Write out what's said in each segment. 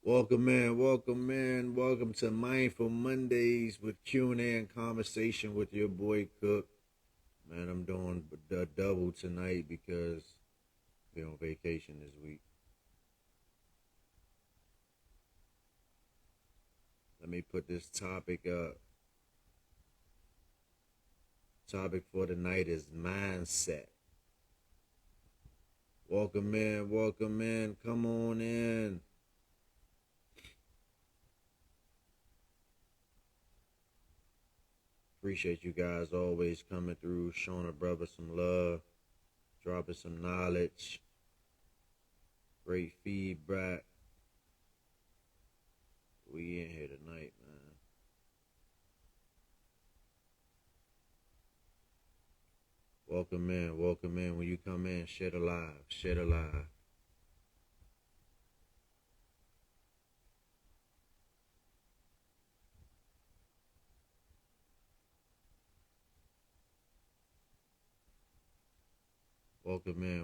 Welcome in. Welcome to Mindful Mondays with Q&A and conversation with your boy Cook. Man, I'm doing the double tonight because we're on vacation this week. Let me put this topic up. Topic for tonight is mindset. Welcome in. Come on in. Appreciate you guys always coming through, showing a brother some love, dropping some knowledge, great feedback. We in here tonight, man. Welcome in. When you come in, share the live. Welcome in.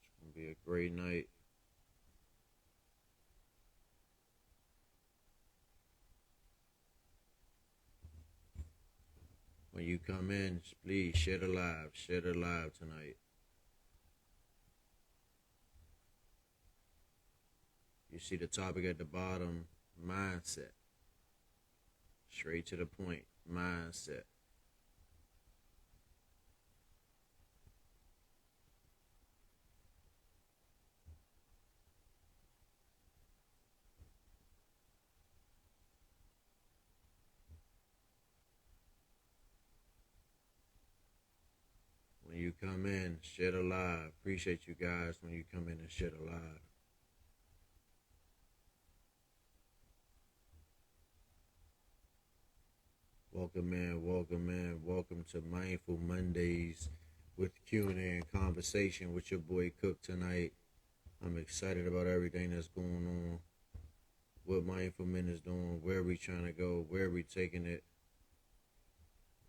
It's gonna be a great night. When you come in, please share the live tonight. You see the topic at the bottom, mindset. Straight to the point, mindset. When you come in, share the live. Appreciate you guys when you come in and share the live. Welcome in. Welcome to Mindful Mondays with Q&A and conversation with your boy Cook tonight. I'm excited about everything that's going on, what Mindful Men is doing, where we trying to go, where we taking it.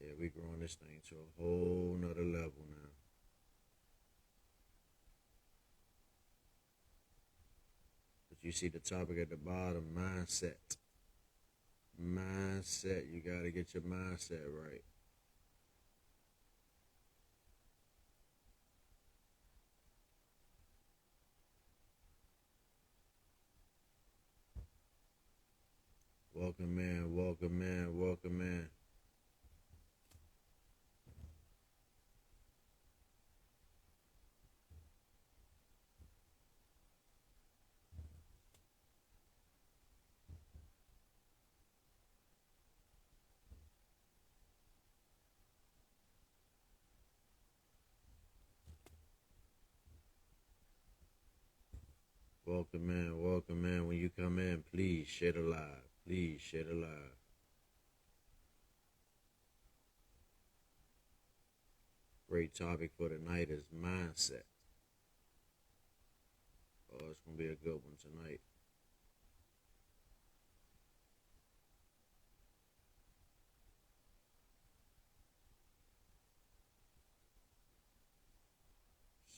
Yeah, we growing this thing to a whole nother level now. But you see the topic at the bottom, mindset. Mindset, you gotta get your mindset right. Welcome in. Welcome in. When you come in, please share the live. Great topic for tonight is mindset. Oh, it's gonna be a good one tonight.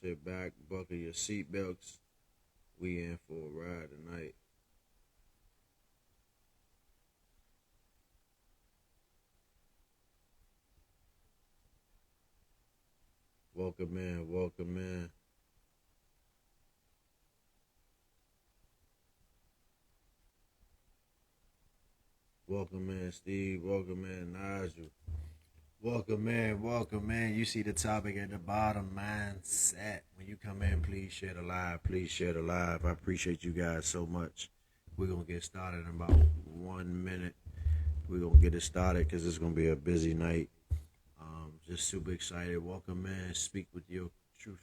Sit back, buckle your seatbelts. We in for a ride tonight. Welcome in. Welcome in, Steve. Welcome in, Nigel. Welcome in. You see the topic at the bottom, mindset. When you come in, please share the live. I appreciate you guys so much. We're going to get started in about 1 minute. We're going to get it started because it's going to be a busy night. Just super excited. Welcome in. Speak with your truth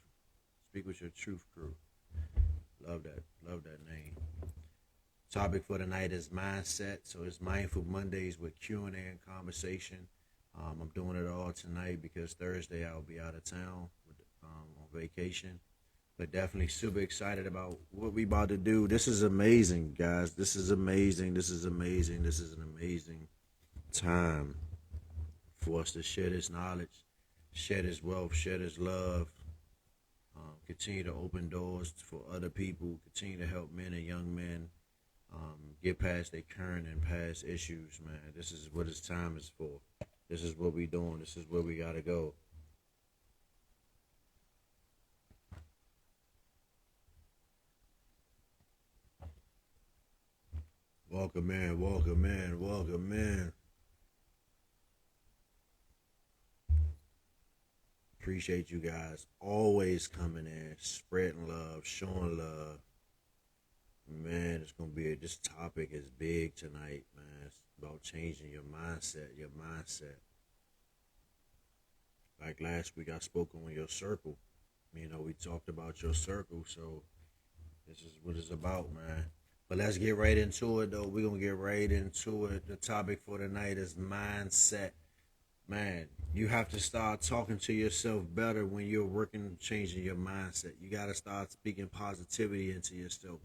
crew. Love that name. Topic for tonight is mindset. So it's Mindful Mondays with Q&A and conversation. I'm doing it all tonight because Thursday I'll be out of town on vacation. But definitely super excited about what we about to do. This is amazing, guys. This is an amazing time for us to share this knowledge, share this wealth, share this love, continue to open doors for other people, continue to help men and young men get past their current and past issues, man. This is what this time is for. This is what we doing. This is where we gotta go. Welcome in, welcome in, welcome in. Appreciate you guys always coming in, spreading love, showing love. Man, it's gonna be this topic is big tonight, man. It's about changing your mindset, your mindset. Like last week, I spoke on your circle. You know, we talked about your circle, so this is what it's about, man. But let's get right into it, though. We're gonna get right into it. The topic for tonight is mindset. Man, you have to start talking to yourself better when you're working on changing your mindset. You got to start speaking positivity into yourself.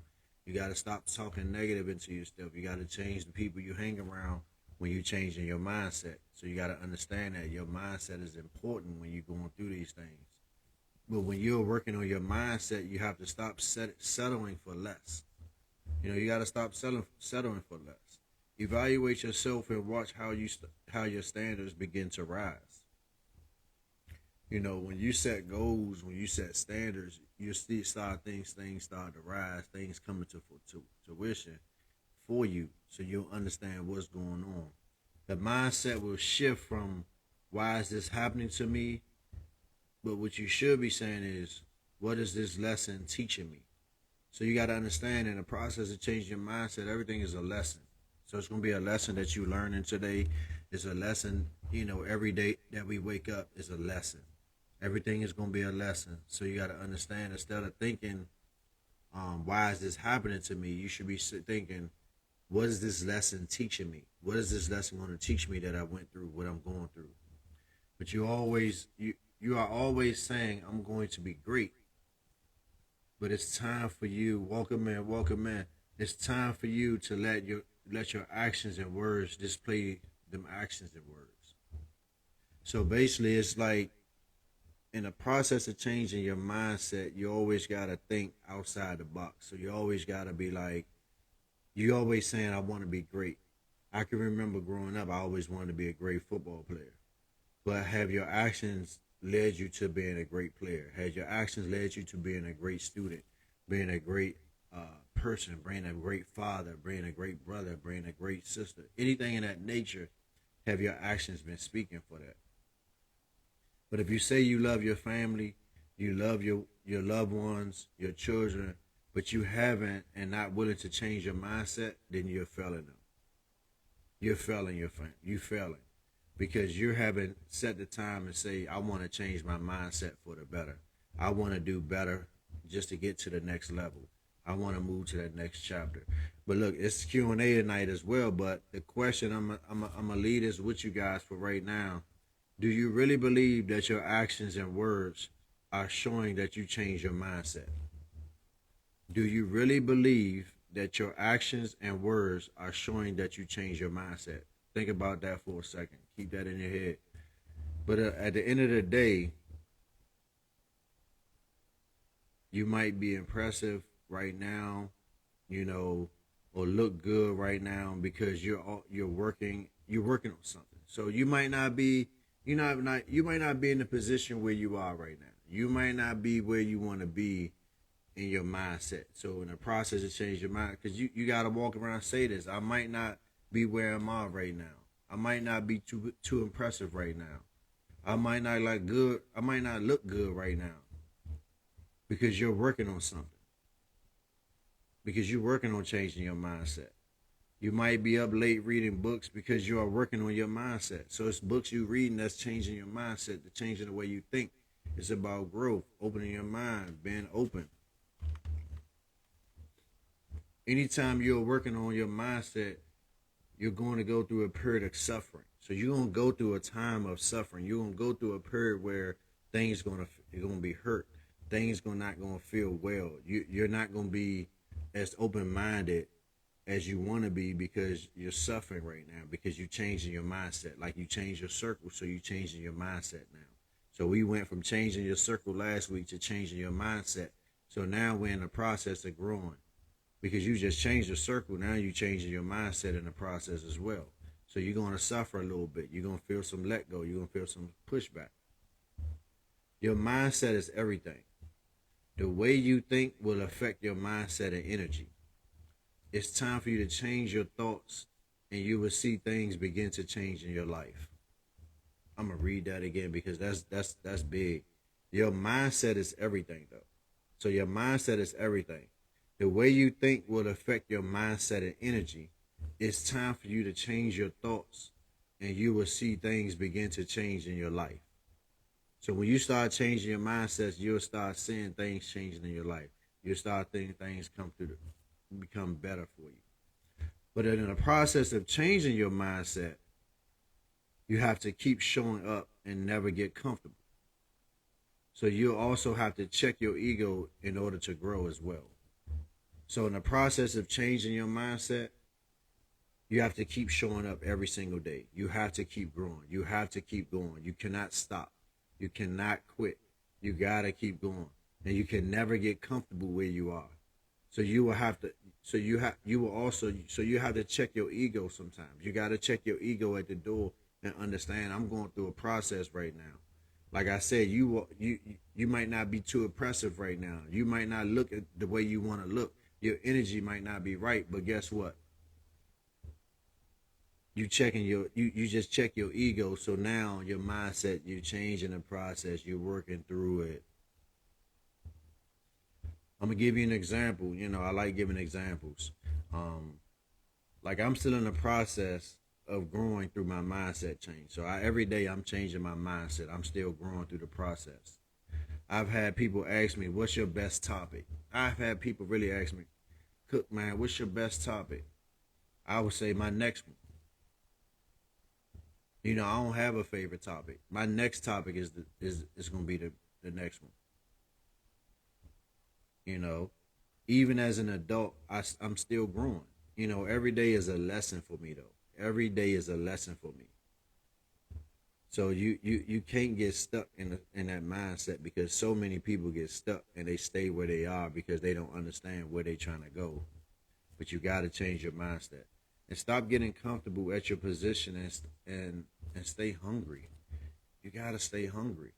You got to stop talking negative into yourself. You got to change the people you hang around when you're changing your mindset. So you got to understand that your mindset is important when you're going through these things. But when you're working on your mindset, you have to stop settling for less. You know, you got to stop settling for less. Evaluate yourself and watch how your standards begin to rise. You know, when you set goals, when you set standards, you see things start to rise, things coming to fruition for you, so you'll understand what's going on. The mindset will shift from why is this happening to me, but what you should be saying is, what is this lesson teaching me? So you got to understand in the process of changing your mindset, everything is a lesson. So it's going to be a lesson that you learning today. It's a lesson, you know, every day that we wake up is a lesson. Everything is going to be a lesson. So you got to understand, instead of thinking, why is this happening to me? You should be thinking, what is this lesson teaching me? What is this lesson going to teach me that I went through, what I'm going through? But you are always saying, I'm going to be great. But it's time for you, welcome in, welcome in. It's time for you to let your actions and words display them actions and words. So basically, it's like in the process of changing your mindset, you always gotta think outside the box. So you always gotta be like, you always saying, I want to be great. I can remember growing up, I always wanted to be a great football player. But have your actions led you to being a great player? Has your actions led you to being a great student, being a great person, being a great father, being a great brother, being a great sister? Anything in that nature, have your actions been speaking for that? But if you say you love your family, you love your loved ones, your children, but you haven't and not willing to change your mindset, then you're failing them. You're failing your family. You're failing because you haven't set the time and say, I want to change my mindset for the better. I want to do better just to get to the next level. I want to move to that next chapter. But look, it's Q&A tonight as well. But the question I'm gonna lead is with you guys for right now. Do you really believe that your actions and words are showing that you change your mindset? Do you really believe that your actions and words are showing that you change your mindset? Think about that for a second. Keep that in your head. But at the end of the day, you might be impressive right now, you know, or look good right now because you're working on something. So you might not be in the position where you are right now. You might not be where you want to be in your mindset. So in the process of changing your mind, because you got to walk around and say this, I might not be where I'm at right now. I might not be too impressive right now. I might not look good right now because you're working on something. Because you're working on changing your mindset. You might be up late reading books because you are working on your mindset. So it's books you reading that's changing your mindset, to changing the way you think. It's about growth, opening your mind, being open. Anytime you're working on your mindset, you're going to go through a period of suffering. So you're going to go through a time of suffering. You're going to go through a period where you're going to be hurt. Things not going to feel well. You're not going to be as open minded as you want to be because you're suffering right now because you're changing your mindset. Like you change your circle, so you're changing your mindset now. So we went from changing your circle last week to changing your mindset. So now we're in the process of growing because you just changed your circle. Now you're changing your mindset in the process as well. So you're going to suffer a little bit. You're going to feel some let go. You're going to feel some pushback. Your mindset is everything. The way you think will affect your mindset and energy. It's time for you to change your thoughts and you will see things begin to change in your life. I'm gonna read that again because that's big. Your mindset is everything though. So your mindset is everything. The way you think will affect your mindset and energy. It's time for you to change your thoughts and you will see things begin to change in your life. So when you start changing your mindsets, you'll start seeing things changing in your life. You'll start thinking things become better for you. But in the process of changing your mindset, you have to keep showing up and never get comfortable. So you also have to check your ego in order to grow as well. So in the process of changing your mindset, you have to keep showing up every single day. You have to keep growing. You have to keep going. You cannot stop. You cannot quit. You gotta keep going. And you can never get comfortable where you are. So you will have to you have to check your ego sometimes. You gotta check your ego at the door and understand I'm going through a process right now. Like I said, you might not be too oppressive right now. You might not look at the way you want to look. Your energy might not be right, but guess what? You just check your ego. So now your mindset, you're changing the process. You're working through it. I'm gonna give you an example. You know, I like giving examples. Like I'm still in the process of growing through my mindset change. So every day I'm changing my mindset. I'm still growing through the process. I've had people ask me, "What's your best topic?" I've had people really ask me, "Cook, man, what's your best topic?" I would say my next one. You know, I don't have a favorite topic. My next topic is going to be the next one. You know, even as an adult, I'm still growing. You know, every day is a lesson for me though. Every day is a lesson for me. So you can't get stuck in that mindset because so many people get stuck and they stay where they are because they don't understand where they're trying to go. But you got to change your mindset and stop getting comfortable at your position and stay hungry. You got to stay hungry.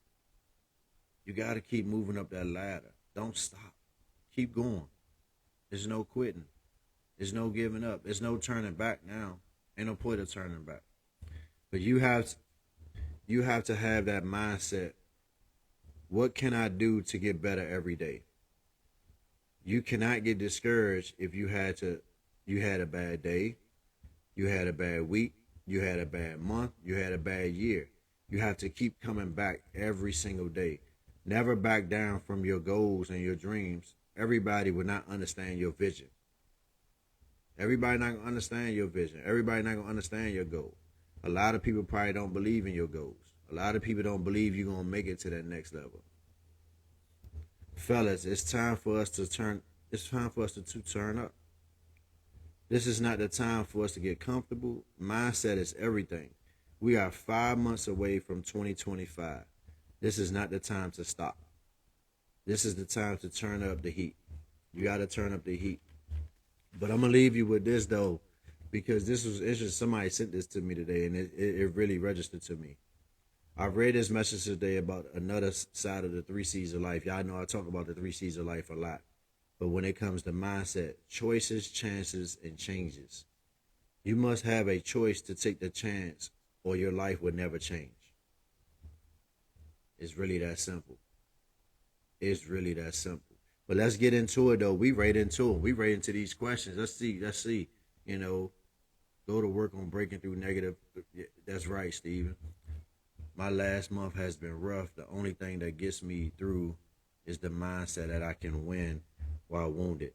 You got to keep moving up that ladder. Don't stop. Keep going. There's no quitting. There's no giving up. There's no turning back now. Ain't no point of turning back. But you have to have that mindset. What can I do to get better every day? You cannot get discouraged if you had a bad day, you had a bad week, you had a bad month, you had a bad year. You have to keep coming back every single day. Never back down from your goals and your dreams. Everybody will not understand your vision. Everybody not gonna understand your vision. Everybody not gonna understand your goal. A lot of people probably don't believe in your goals. A lot of people don't believe you're gonna make it to that next level. Fellas, it's time for us to turn. It's time for us to turn up. This is not the time for us to get comfortable. Mindset is everything. We are 5 months away from 2025. This is not the time to stop. This is the time to turn up the heat. You got to turn up the heat. But I'm gonna leave you with this though, because it's just somebody sent this to me today, and it really registered to me. I read this message today about another side of the 3 C's of life. Y'all know I talk about the 3 C's of life a lot. But when it comes to mindset, choices, chances, and changes. You must have a choice to take the chance or your life will never change. It's really that simple. It's really that simple. But let's get into it though. We right into it. We right into these questions. Let's see. You know, go to work on breaking through negative. That's right, Steven. My last month has been rough. The only thing that gets me through is the mindset that I can win while wounded.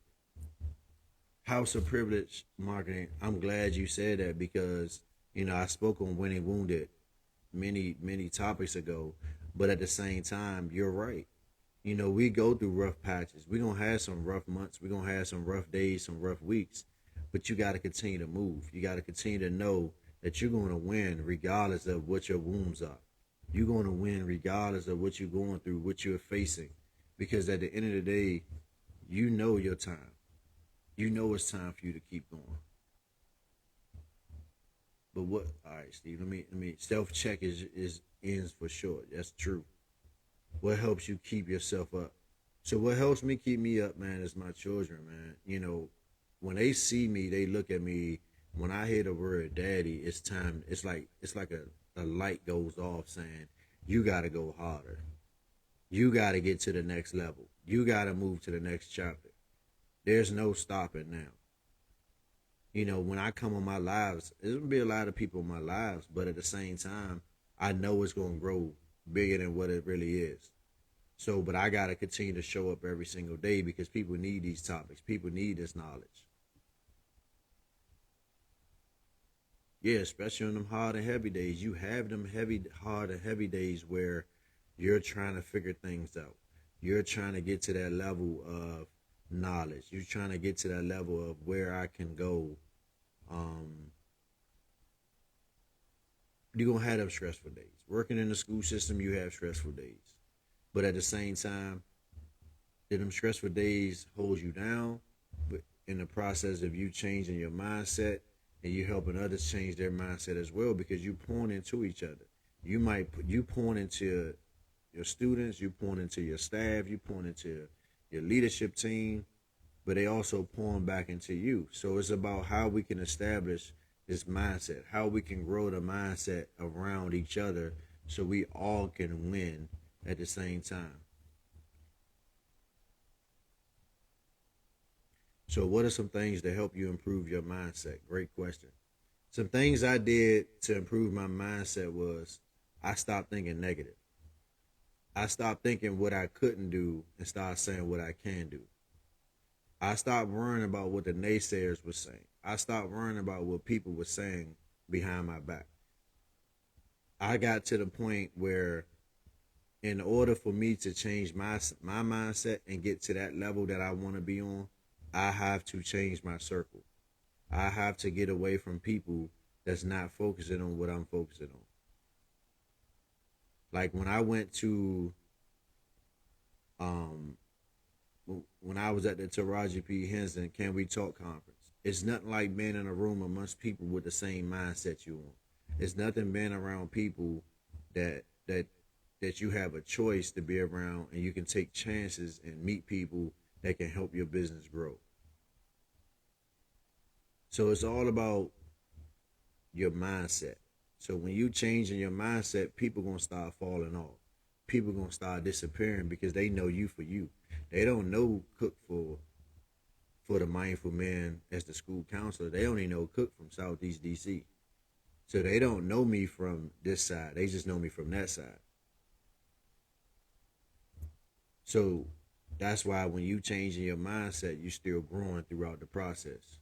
House of Privilege Marketing. I'm glad you said that because, you know, I spoke on winning wounded many topics ago. But at the same time, you're right. You know, we go through rough patches. We're going to have some rough months. We're going to have some rough days, some rough weeks. but you got to continue to move. You got to continue to know that you're going to win regardless of what your wounds are. You're going to win regardless of what you're going through, what you're facing, because at the end of the day, you know your time. You know it's time for you to keep going. But what? All right, Steve. Let me. Self check is ends for short. That's true. What helps you keep yourself up? So what helps me keep me up, man, is my children, man. You know, when they see me, they look at me. When I hear the word daddy, it's time. It's like a light goes off saying, you gotta go harder. You gotta get to the next level. You gotta move to the next chapter. There's no stopping now. You know, when I come on my lives, there's gonna be a lot of people in my lives, but at the same time, I know it's gonna grow bigger than what it really is. So, but I gotta continue to show up every single day because people need these topics. People need this knowledge. Yeah, especially on them hard and heavy days. You have them heavy, hard and heavy days where you're trying to figure things out. You're trying to get to that level of knowledge. You're trying to get to that level of where I can go. Um, you're gonna have them stressful days. Working in the school system, you have stressful days. But at the same time, did them stressful days hold you down? But in the process of you changing your mindset and you helping others change their mindset as well, because you pouring into each other. You pouring into your students, you pouring into your staff, you pouring into your leadership team, but they also pouring back into you. So it's about how we can establish this mindset, how we can grow the mindset around each other so we all can win at the same time. So, what are some things to help you improve your mindset? Great question. Some things I did to improve my mindset was I stopped thinking negative. I stopped thinking what I couldn't do and started saying what I can do. I stopped worrying about what the naysayers were saying. I stopped worrying about what people were saying behind my back. I got to the point where, in order for me to change my mindset and get to that level that I want to be on, I have to change my circle. I have to get away from people that's not focusing on what I'm focusing on. Like when I went to um when I was at the Taraji P Henson Can We Talk conference, it's nothing like being in a room amongst people with the same mindset you want. It's nothing being around people that that that you have a choice to be around and you can take chances and meet people that can help your business grow. So it's all about your mindset. So when you change in your mindset, people gonna start falling off. People gonna start disappearing because they know you for you. They don't know Cook for the mindful man as the school counselor. They only know Cook from Southeast DC. So they don't know me from this side. They just know me from that side. So that's why when you change in your mindset, you still growing throughout the process.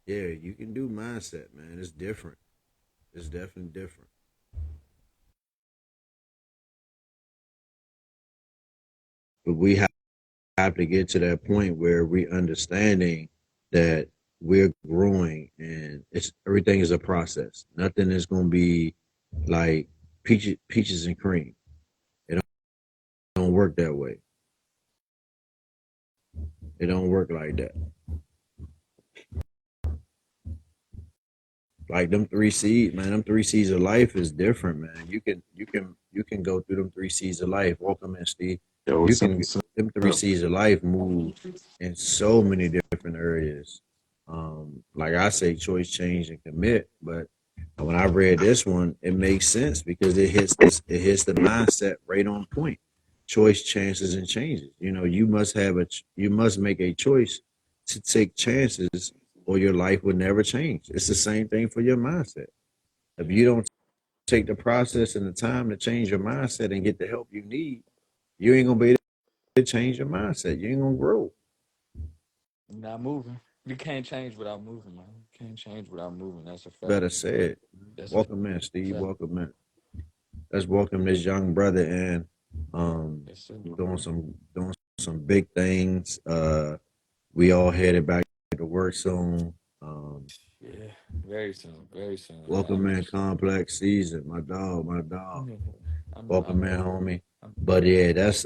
Yeah, you can do mindset, man. It's different. It's definitely different. But we have to get to that point where we understanding that we're growing and it's everything is a process. Nothing is gonna be like peaches and cream. It don't work that way. It don't work like that. Like them three C's, man. Them three C's of life is different, man. You can go through them three C's of life. Welcome in, Steve. Yo, You what's up? can What's them three up? C's of life move in so many different areas. Like I say, choice, change, and commit. But when I read this one, it makes sense because it hits the mindset right on point. Choice, chances, and changes. You know, you must make a choice to take chances or your life would never change. It's the same thing for your mindset. If you don't take the process and the time to change your mindset and get the help you need, you ain't gonna be able to change your mindset. You ain't gonna grow. Not moving. You can't change without moving, man. You can't change without moving. That's a fact. Better said. That's a Welcome in, Steve. fact. Welcome in. Let's welcome this young brother in. Um, Yes, sir. doing some big things. We all headed back to work soon. Um, Yeah, very soon, very soon. welcome man, complex season, my dog, my dog. Welcome man, homie. I'm But yeah, that's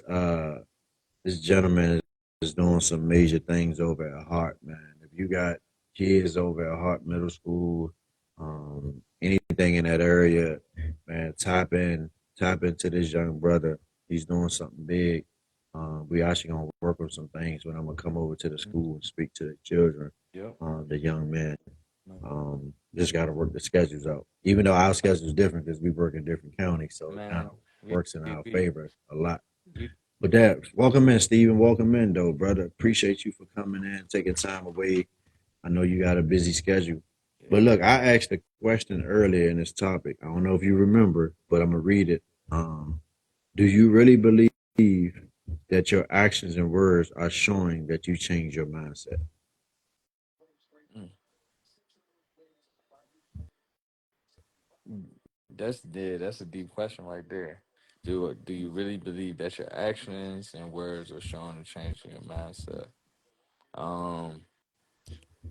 this gentleman is doing some major things over at Hart, man. If you got kids over at Hart Middle School, anything in that area, man, tap into this young brother. He's doing something big. We actually gonna work on some things when I'm gonna come over to the school and speak to the children, yep. the young men. Just got to work the schedules out. Even though our schedule's different because we work in different counties, so it kind Man, of works in our we, favor a lot. we But that, welcome in, Steven. Welcome in, though, brother. Appreciate you for coming in, taking time away. I know you got a busy schedule. But look, I asked a question earlier in this topic. I don't know if you remember, but I'm gonna read it. Do you really believe that your actions and words are showing that you change your mindset? mm, that's a deep question right there. Do you really believe that your actions and words are showing a change in your mindset? Um,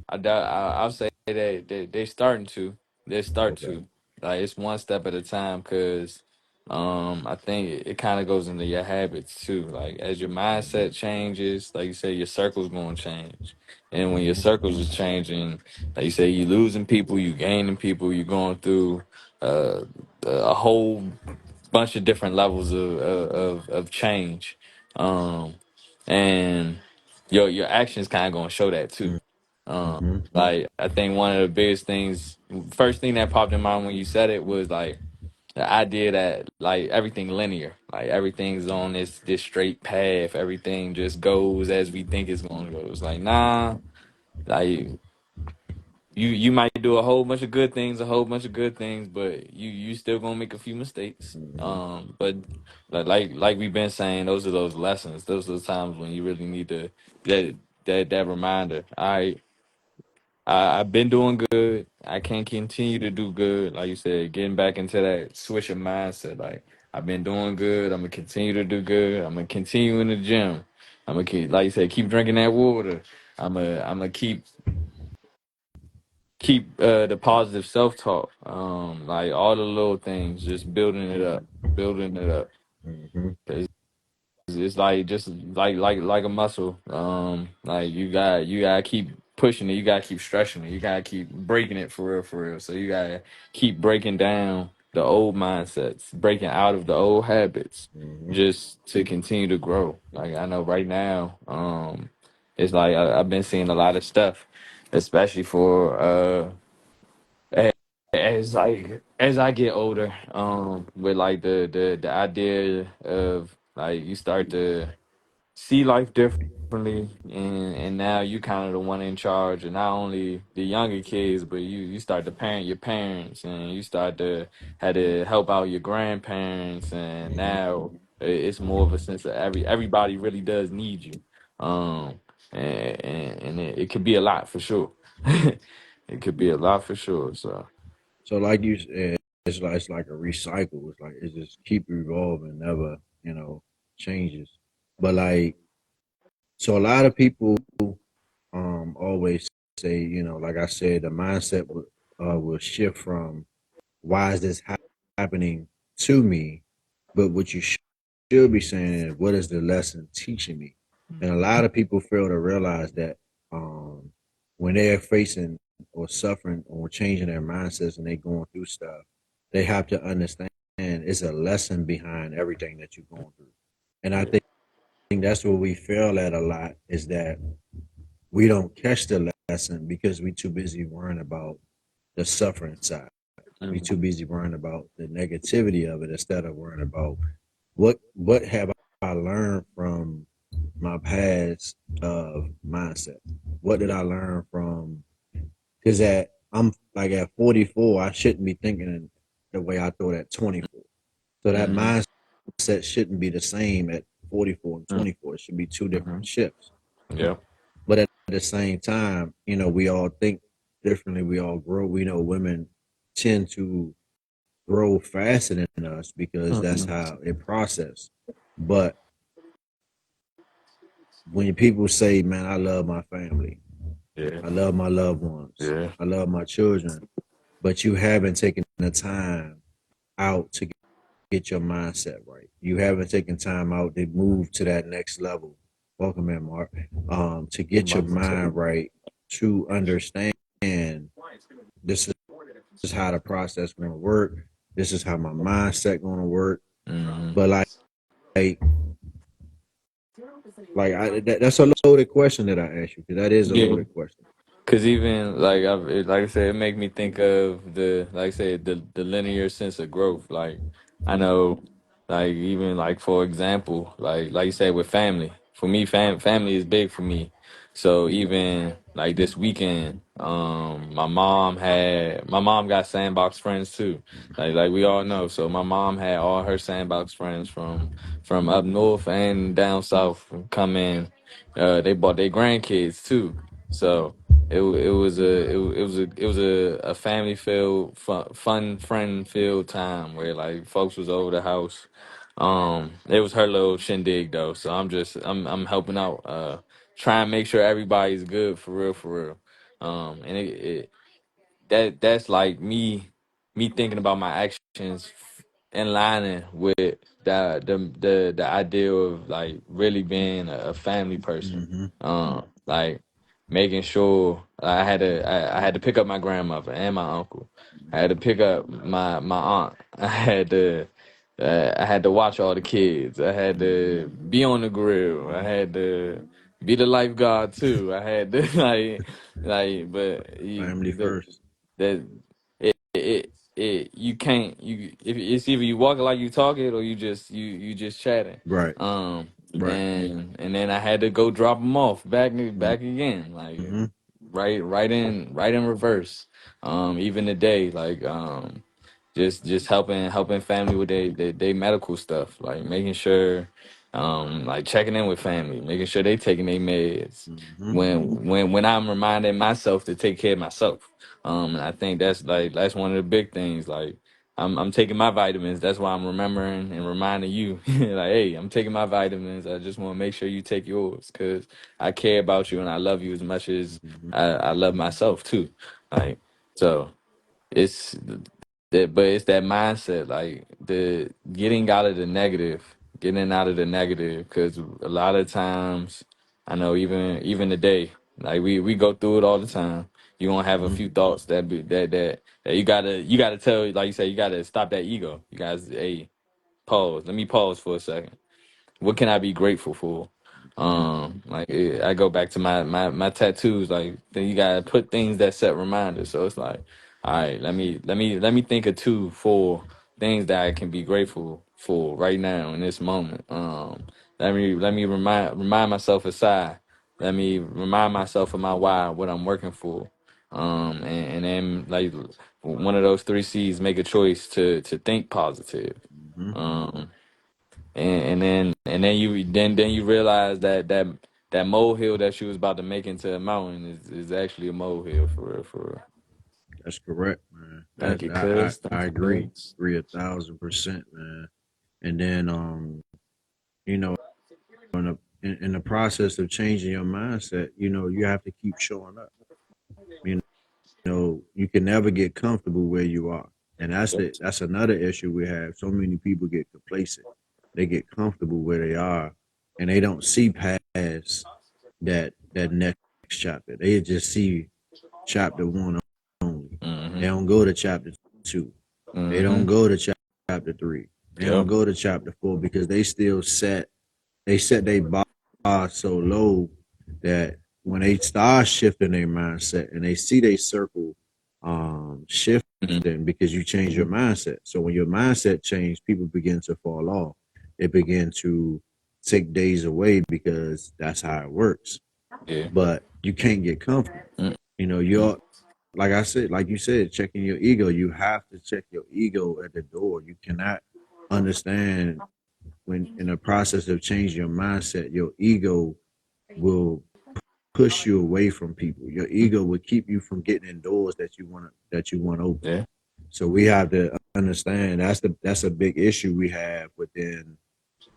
I'll say that they starting to. They start Okay. to. Like it's one step at a time because I think it kind of goes into your habits too. Like as your mindset changes, like you say, your circle's going to change. And when your Mm-hmm. circles is changing, like you say, you losing people, you gaining people, you going through uh, a whole bunch of different levels of change. Um, and your actions kind of gonna show that too. Mm-hmm. Like I think one of the biggest things, first thing that popped in mind when you said it was like the idea that like everything linear, like everything's on this straight path, everything just goes as we think it's gonna go. It's like nah, like you might do a whole bunch of good things, a whole bunch of good things, but you still gonna make a few mistakes. Mm-hmm. But like we've been saying, those are those lessons. Those are the times when you really need to that that reminder. I've been doing good. I can continue to do good. Like you said, getting back into that switch of mindset. Like I've been doing good. I'm gonna continue to do good. I'm gonna continue in the gym. I'm gonna keep, like you said, keep drinking that water. I'm gonna keep the positive self talk. Like all the little things, just building it up, building it up. Mm-hmm. It's like just like a muscle. Like you gotta keep pushing it. You gotta keep stretching it. You gotta keep breaking it for real, for real. So you gotta keep breaking down the old mindsets, breaking out of the old habits, Mm-hmm. just to continue to grow. Like I know right now, it's like I've been seeing a lot of stuff, especially for a- as I get older, with like the idea of like you start to see life differently, and now you kind of the one in charge, and not only the younger kids, but you start to parent your parents, and you start to had to help out your grandparents, and Mm-hmm. now it's more of a sense of everybody really does need you, and it could be a lot for sure. It could be a lot for sure. So. So like you said, it's like a recycle. It's like it just keep evolving, never changes. But like so, a lot of people always say like I said, the mindset will shift from why is this happening to me, but what you should be saying is what is the lesson teaching me. And a lot of people fail to realize that um, when they're facing or suffering or changing their mindsets and they're going through stuff, they have to understand it's a lesson behind everything that you're going through. And I Yeah. think that's where we fail at a lot is that we don't catch the lesson because we too busy worrying about the suffering side. We too Mhm. busy worrying about the negativity of it instead of worrying about what have I learned from my past of mindset? What did I learn from? Because I'm like at 44, I shouldn't be thinking the way I thought at 24. So that Mhm. mindset shouldn't be the same at 44 and Mhm. 24. It should be two different Mhm. shifts. Yeah. But at the same time, we all think differently. We all grow. We know women tend to grow faster than us because that's Mhm. how it process. But when people say, "Man, I love my family," Yeah. I love my loved ones. Yeah. I love my children. But you haven't taken the time out to get your mindset right. You haven't taken time out to move to that next level. Welcome in, Mark. To get your mind right, to understand this is how the process going to work. This is how my mindset going to work. Mm-hmm. But like, that's a loaded question that I asked you because that is a Yeah. loaded question. Cause even like I said, it make me think of like I said, the linear sense of growth. Like I know, like even like for example, like you said with family. For me, family is big for me. So even like this weekend, my mom got sandbox friends too. Like we all know. So my mom had all her sandbox friends from up north and down south come in. They brought their grandkids too. So it was a family filled fun friend filled time where like folks was over the house. It was her little shindig though, so I'm helping out, trying to make sure everybody's good for real. And that's like me thinking about my actions in lining with the idea of like really being a family person. Mm-hmm. Like making sure I had to pick up my grandmother and my uncle. I had to pick up my aunt. I had to watch all the kids. I had to be on the grill. I had to be the lifeguard too. I had to but Family first. that you can't if it's either you walk it like you talk it or you just chatting. Right. Um Right. and then I had to go drop them off back again, like Mm-hmm. right in reverse. Even today, like just helping family with they medical stuff, like making sure like checking in with family, making sure they taking their meds Mm-hmm. when I'm reminding myself to take care of myself. And I think that's one of the big things. Like I'm taking my vitamins. That's why I'm remembering and reminding you, like, hey, I'm taking my vitamins. I just want to make sure you take yours because I care about you and I love you as much as Mm-hmm. I love myself too. Like so, it's but it's that mindset, like the getting out of the negative. Because a lot of times, I know even today, like we go through it all the time. You gonna have a Mm-hmm. few thoughts that you gotta tell, like you say, you gotta stop that ego. You guys, hey, pause. Let me pause for a second. What can I be grateful for? Like I go back to my tattoos. Like then you gotta put things that set reminders. So it's like, all right, let me think of two, four things that I can be grateful for right now in this moment. Let me remind myself aside. Let me remind myself of my why, what I'm working for. And then like one of those three C's, make a choice to think positive. Mm-hmm. Um, and then then you realize that molehill that you was about to make into a mountain is actually a molehill for real, for real. That's correct, man. Thank That's you, cuz. I Thank you, agree. cuz. Agree 1,000%, man. And then you know, in the process of changing your mindset, you have to keep showing up. You you can never get comfortable where you are. And Yep. that's another issue we have. So many people get complacent. They get comfortable where they are and they don't see past that next chapter. They just see chapter one only. They Mm-hmm. don't go to chapter two. They don't Mm-hmm. go to chapter three. They don't Yep. go to chapter four because they set their bar so low that when they start shifting their mindset and they see their circle Mm-hmm. shifting because you change your mindset. So when your mindset change, people begin to fall off. They begin to take days away because that's how it works. Yeah. But you can't get comfortable. Mm-hmm. You're like I said, like you said, checking your ego. You have to check your ego at the door. You cannot understand when in the process of changing your mindset, your ego will push you away from people. Your ego will keep you from getting in doors that you want open. Yeah. So we have to understand that's a big issue we have within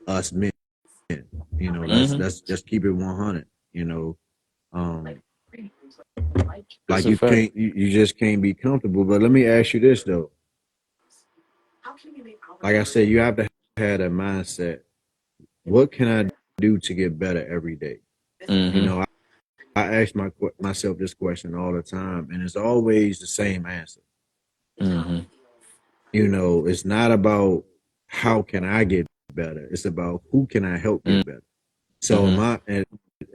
us men. Mm-hmm. Let's just keep it 100. Um, That's Like a you fact. can't, you just can't be comfortable. But let me ask you this though. Like I said, you have to have that mindset. What can I do to get better every day? You Mm-hmm. know, I ask myself this question all the time, and it's always the same answer. Mm-hmm. You know, it's not about how can I get better. It's about who can I help get better. So Mm-hmm. and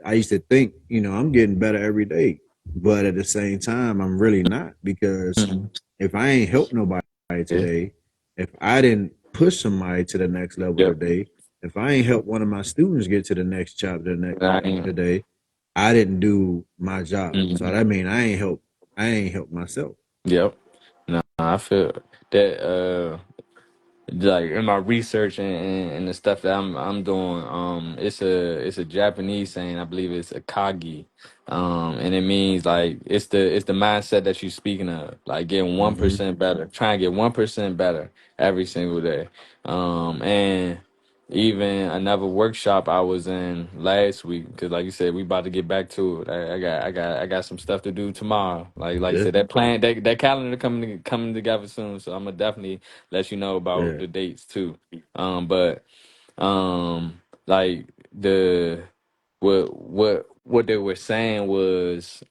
I used to think, you know, I'm getting better every day, but at the same time, I'm really not because Mm-hmm. if I ain't helped nobody Yeah. today, if I didn't push somebody to the next level Yep. today, if I ain't helped one of my students get to the next chapter I am. today, I didn't do my job. So Mm-hmm. that means I ain't helped myself. Yep. No, I feel that. Like in my research and the stuff that I'm doing, it's a Japanese saying. I believe it's akagi, and it means like it's the mindset that you're speaking of, like getting one Hmm. percent better, trying to get 1% better every single day, and even another workshop I was in last week, because like you said, we about to get back to it. I got some stuff to do tomorrow. Like you Yeah, said, that calendar coming together soon, so I'm gonna definitely let you know about yeah. the dates too. But like the what they were saying was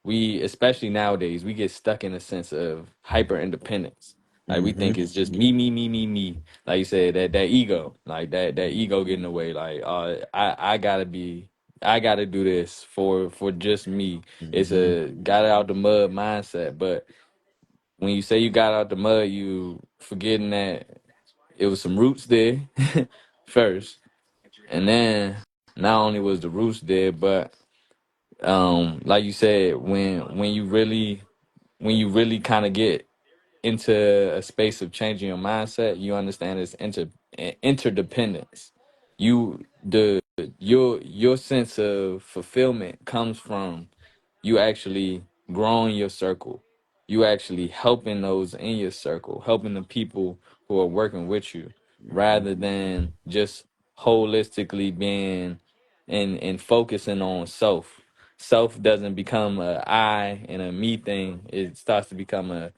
we, especially nowadays, we get stuck in a sense of hyper independence. Like we Hmm. think it's just me. Like you said, that ego, like that ego getting away. Like I gotta do this for just me. It's Hmm. a got out the mud mindset. But when you say you got out the mud, you forgetting that it was some roots there first, and then not only was the roots there, but like you said, when you really kind of get into a space of changing your mindset, you understand it's interdependence. You the your sense of fulfillment comes from you actually growing your circle. You actually helping those in your circle, helping the people who are working with you, Hmm. rather than just holistically being and focusing on self. Self doesn't become a I and a me thing. It starts to become a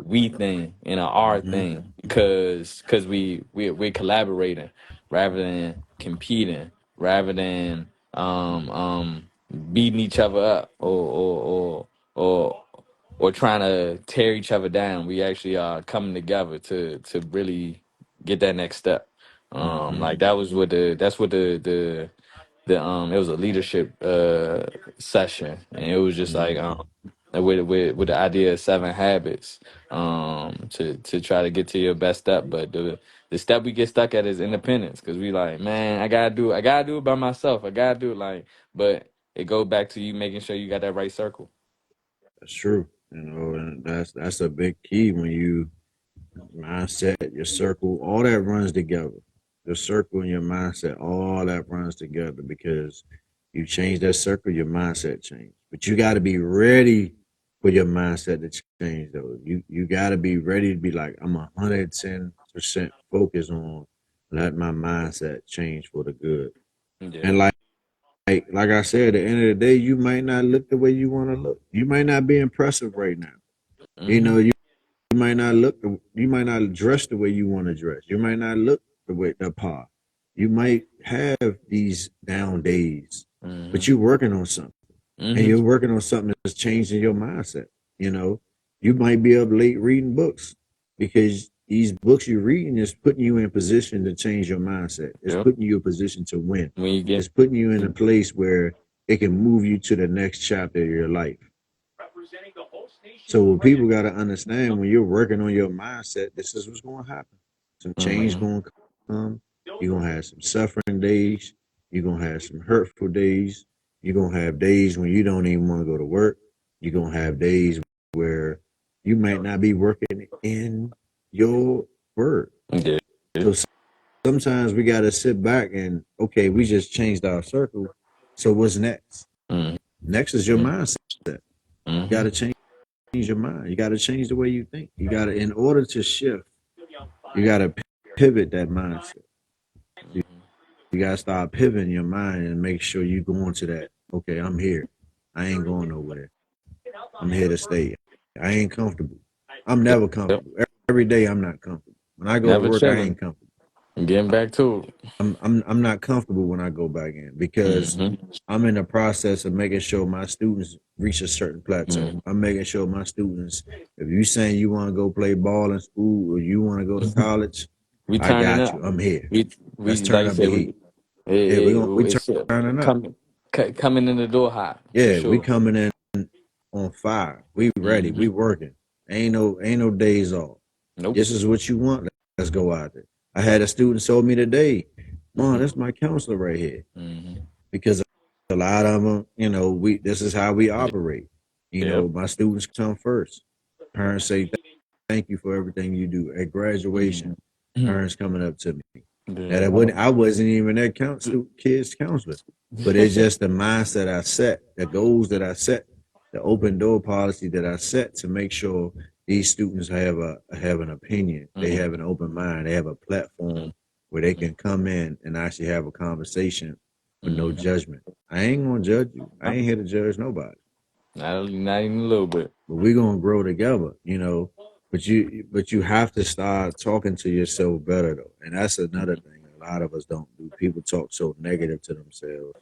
we thing and a our Hmm. thing because we're collaborating rather than competing, rather than beating each other up or or trying to tear each other down. We actually are coming together to really get that next step. Hmm. Like that's what the it was a leadership session, and it was just like Hmm. with the idea of 7 habits to try to get to your best step. But the step we get stuck at is independence, because we like, man, I gotta do it by myself. I gotta do it, like, but it goes back to you making sure you got that right circle. That's true. You know, and that's a big key when you mindset, your circle, all that runs together. Your circle and your mindset, all that runs together because you change that circle, your mindset change. But you got to be ready for your mindset to change, though. You got to be ready to be like, I'm 110% focused on letting my mindset change for the good. Yeah. And like I said, at the end of the day, you might not look the way you want to look. You might not be impressive right now. You Mm-hmm. know, you might not you might not dress the way you want to dress. You might not look the part. You might have these down days, Mm-hmm. but you're working on something. And Mm-hmm. you're working on something that's changing your mindset. You know, you might be up late reading books because these books you're reading is putting you in a position to change your mindset. It's Yep. putting you in a position to win. When you get It's putting you in a place where it can move you to the next chapter of your life. So what people got to understand when you're working on your mindset, this is what's going to happen. Some change Mhm. going to come. You're going to have some suffering days. You're going to have some hurtful days. You're going to have days when you don't even want to go to work. You're going to have days where you might not be working in your word. Yeah. So sometimes we got to sit back and, okay, we just changed our circle. So what's next? Mhm. Next is your mindset. You got Mhm. to change your mind. You got to change the way you think. You got to, in order to shift, you got to pivot that mindset. You got to start pivoting your mind and make sure you go into that. Okay, I'm here. I ain't going nowhere. I'm here to stay. I ain't comfortable. I'm Yep. never Yep. comfortable. Every day I'm not comfortable. When I go to Never work, I chilling. ain't comfortable. Getting back to it. I'm not comfortable when I go back in because Hmm. I'm in the process of making sure my students reach a certain plateau. Hmm. I'm making sure my students, if you saying you want to go play ball in school or you want to go to college, We I turning got you. up. I'm here. We Let's like turn you up the said, heat. Yeah, we it's turning up. coming in the door hot for Yeah, we sure. coming in on fire. We ready. We Hmm. working. Ain't no days off. Nope. This is what you want. Let's go out there. I had a student told me today, Mom, Hmm. that's my counselor right here. Hmm. Because a lot of them, we this is how we operate. Yep. My students come first. Parents say thank you for everything you do at graduation. Hmm. Parents coming up to me. Now that Yeah. wasn't I wasn't even that kids counselor, but it's just the mindset I set, the goals that I set, the open door policy that I set to make sure these students have an opinion, they have an open mind, they have a platform where they can come in and actually have a conversation with no Hmm. judgment. I ain't gonna judge you. I ain't here to judge nobody, Not even a little bit. but we're gonna grow together. But you have to start talking to yourself better though, and that's another thing a lot of us don't do. People talk so negative to themselves,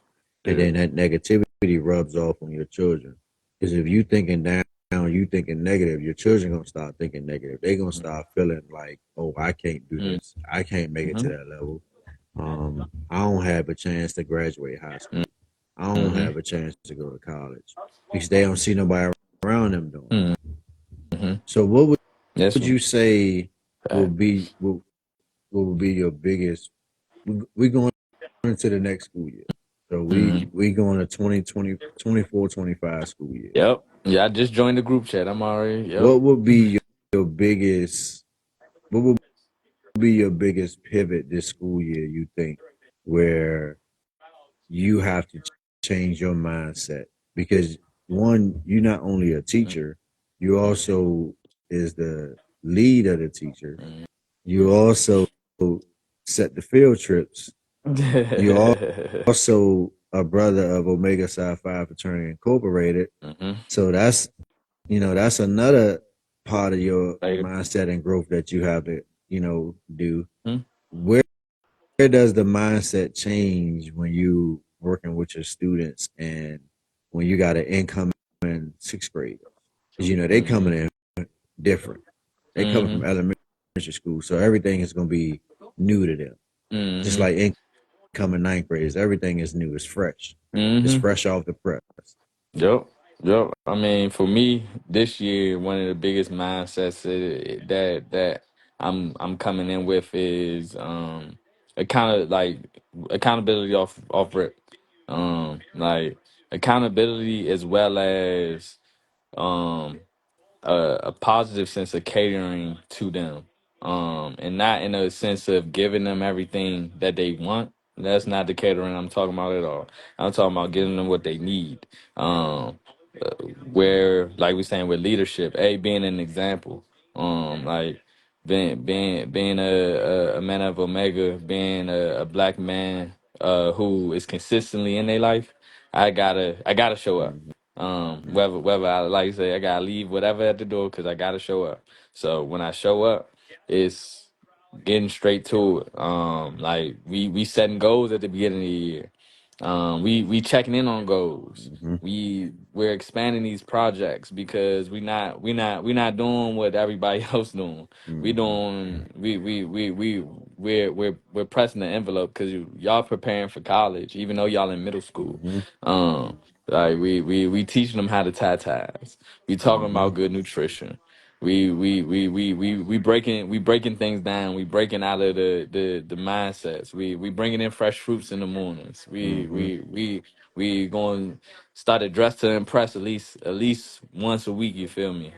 and Yeah. then that negativity rubs off on your children. Because if you thinking down, you thinking negative, your children gonna start thinking negative. They gonna start feeling like, oh, I can't do this. I can't make it to Mm-hmm. that level. I don't have a chance to graduate high school. I don't Mm-hmm. have a chance to go to college because they don't see nobody around them doing it. Mm-hmm. So, what Yes. would you say will Fact. be what would be your biggest? We going into the next school year, so we Mm-hmm. we going to 2020 24 25 school year. Yep. Yeah, I just joined the group chat. I'm already. Yep. What would be your biggest? What would be your biggest pivot this school year? You think where you have to change your mindset because one, you're not only a teacher, you also is the lead of the teacher. You also set the field trips. You Mm-hmm. also a brother of Omega Psi Phi Fraternity Incorporated. So that's another part of your Like, mindset and growth that you have to, do. Where does the mindset change when you working with your students and when you got an incoming sixth grade? Because they mm-hmm. coming in different. They coming Mm-hmm. from elementary school, so everything is gonna be new to them. Just Mm-hmm. like incoming ninth graders, everything is new. It's fresh. It's Mm-hmm. fresh off the press. Yep. Yep. I mean, for me, this year, one of the biggest mindsets that I'm coming in with is accountability off rip. Like accountability as well as um a positive sense of catering to them, and not in a sense of giving them everything that they want. That's not the catering I'm talking about at all. I'm talking about giving them what they need. Where, like we saying with leadership, being an example, like being a man of Omega, being a black man who is consistently in their life. I gotta show up. Mm-hmm. Whether I, like you say, I gotta leave whatever at the door because I gotta show up. So when I show up, it's getting straight to it. Like we setting goals at the beginning of the year. We checking in on goals. Mm-hmm. We're expanding these projects because we not doing what everybody else doing. We Mm-hmm. doing we're pressing the envelope because y'all preparing for college, even though y'all in middle school. Mm-hmm. Like we teaching them how to tie ties. We talking Mm-hmm. about good nutrition. We breaking things down. We breaking out of the mindsets. We bringing in fresh fruits in the mornings. Mm-hmm. We going to start to dress to impress at least once a week. You feel me?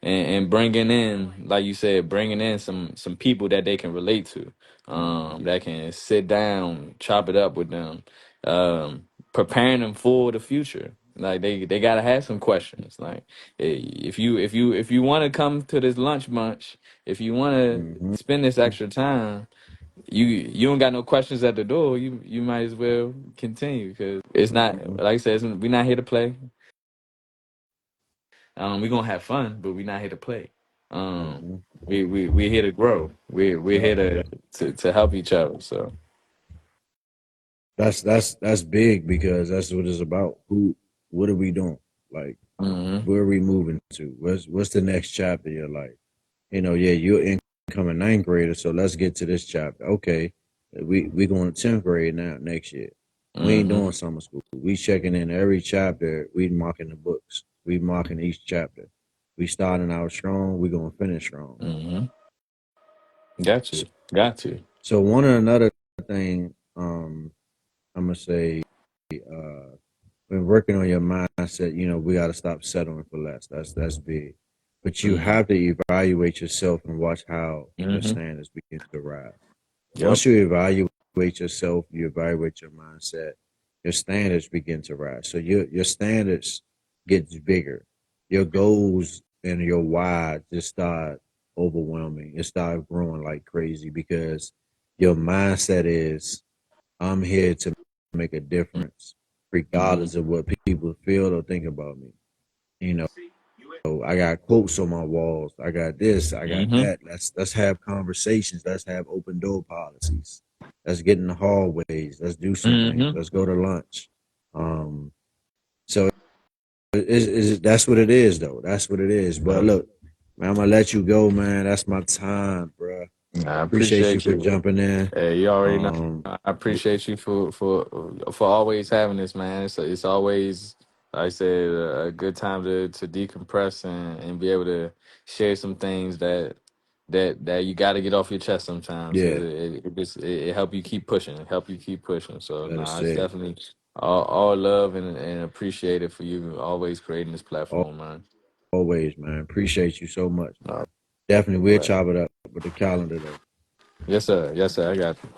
And bringing in, like you said, bringing in some people that they can relate to, that can sit down, chop it up with them, preparing them for the future. Like they gotta have some questions. Like, if you want to come to this lunch bunch, if you want to Mm-hmm. spend this extra time, you don't got no questions at the door, you might as well continue because it's not Mhm. like I said, we're not here to play. We're gonna have fun, but we're not here to play. Um, Mhm. we're here to grow. We're Yep. here to help each other. So That's big because that's what it's about. What are we doing? Like, hmm where are we moving to? What's the next chapter of your life? Yeah, you're incoming ninth grader, so let's get to this chapter. Okay, we going to 10th grade now next year. We ain't hmm doing summer school. We checking in every chapter. We marking the books. We marking each chapter. We starting out strong. We gonna finish strong. hmm got So, you, got you. so one or another thing, I'm gonna say, when working on your mindset, we got to stop settling for less. That's big. But you hmm have to evaluate yourself and watch how your hmm standards begin to rise. Yep. Once you evaluate yourself, you evaluate your mindset, your standards begin to rise. So your standards gets bigger. Your goals and your why just start overwhelming. It start growing like crazy because your mindset is I'm here to make a difference, hmm regardless of what people feel or think about me. You know, I got quotes on my walls. I got this. I got hmm that. Let's have conversations. Let's have open door policies. Let's get in the hallways. Let's do some things. hmm Let's go to lunch. Um, so that's what it is, though. That's what it is. But Yep. look, man, I'm gonna let you go, man. That's my time, bro. I Appreciate you appreciate for you. jumping in. Hey, you already know. Um, I appreciate you for always having this, man. It's always, like I said, a good time to decompress and be able to share some things that you got to get off your chest sometimes because yeah, it help you keep pushing, help you keep pushing. So that nah, is it's it. definitely all love and appreciate it for you always creating this Al- platform, man. Always, man. Appreciate you so much, All man. Definitely, we'll right. chop it up with the calendar, though. Yes, sir. Yes, sir. I got you.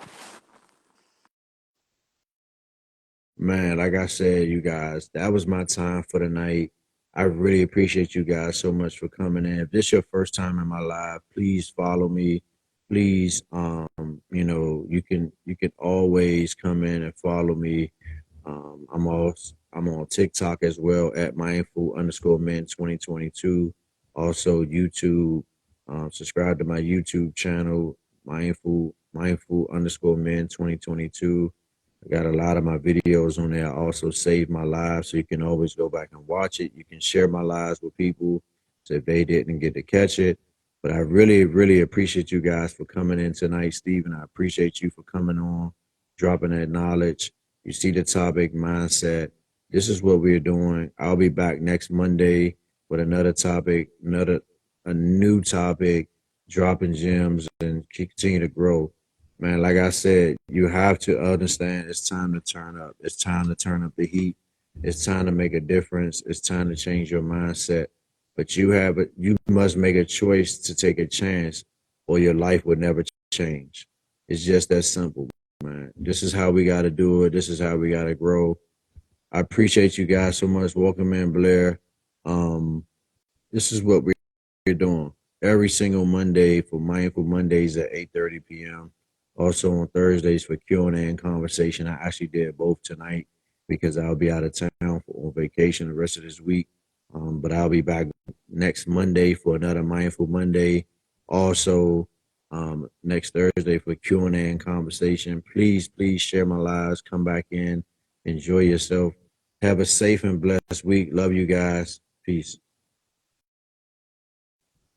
Man, like I said, you guys, that was my time for the night. I really appreciate you guys so much for coming in. If this is your first time in my live, please follow me. Please, you can always come in and follow me. I'm on TikTok as well at mindful_men 2022. Also YouTube. Subscribe to my YouTube channel, mindful_men 2022. I got a lot of my videos on there. I also save my live, so you can always go back and watch it. You can share my lives with people so if they didn't get to catch it. But I really, really appreciate you guys for coming in tonight, Stephen. I appreciate you for coming on, dropping that knowledge. You see the topic, mindset. This is what we're doing. I'll be back next Monday with another topic, a new topic, dropping gems and continue to grow. Man, like I said, you have to understand it's time to turn up. It's time to turn up the heat. It's time to make a difference. It's time to change your mindset. But you must make a choice to take a chance or your life would never change. It's just that simple, man. This is how we got to do it. This is how we got to grow. I appreciate you guys so much. Welcome in, Blair. Um, this is what we're doing every single Monday for Mindful Mondays at 8:30 p.m. Also on Thursdays for Q&A and conversation. I actually did both tonight because I'll be out of town on vacation the rest of this week. But I'll be back next Monday for another Mindful Monday. Also, next Thursday for Q&A and conversation. Please share my lives. Come back in. Enjoy yourself. Have a safe and blessed week. Love you guys. Peace.